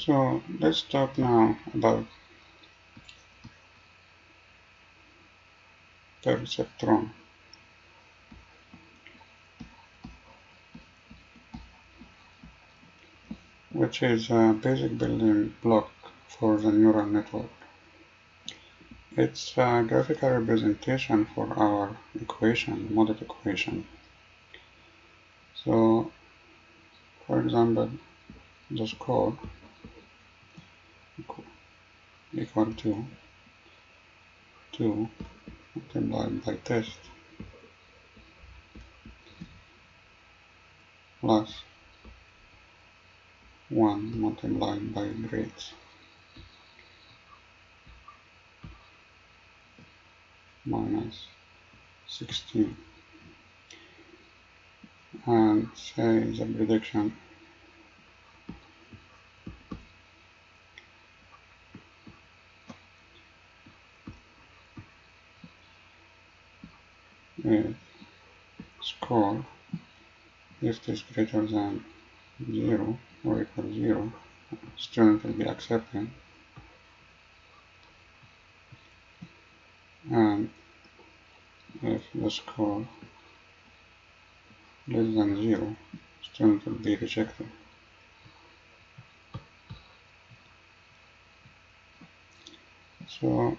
So let's talk now about Perceptron, which is a basic building block for the neural network. It's a graphical representation for our equation, model equation. So, for example, the score equal to 2 multiplied by test plus 1 multiplied by grades minus 16, and say the prediction is score if it is greater than 0 or equal to 0, student will be accepted, and if the score less than 0, student will be rejected. So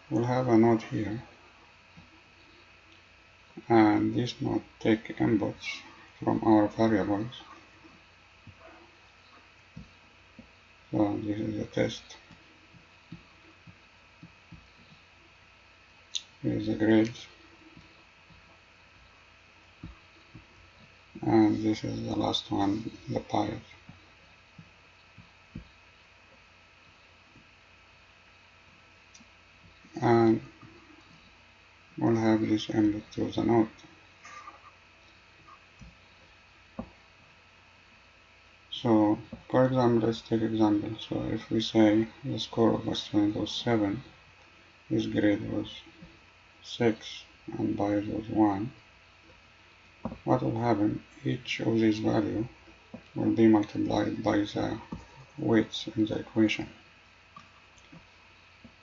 we'll have a node here, and this node take inputs from our variables. So this is the test, here is the grades, and this is the last one, the bias. And we'll have this input to the node. So, for example, let's take example. So if we say the score of a student was 7, his grade was 6, and bias was 1, what will happen? Each of these values will be multiplied by the weights in the equation.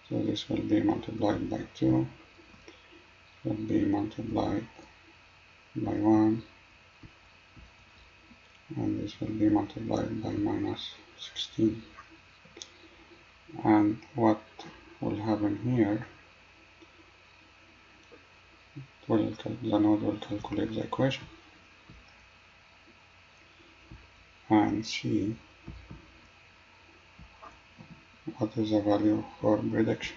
So this will be multiplied by 2, will be multiplied by 1, and this will be multiplied by minus 16. And what will happen here, the node will calculate the equation and see what is the value for prediction.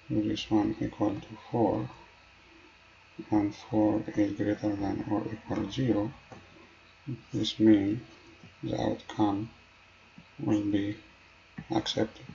So this one equal to 4, and 4 is greater than or equal to 0. This means the outcome will be accepted.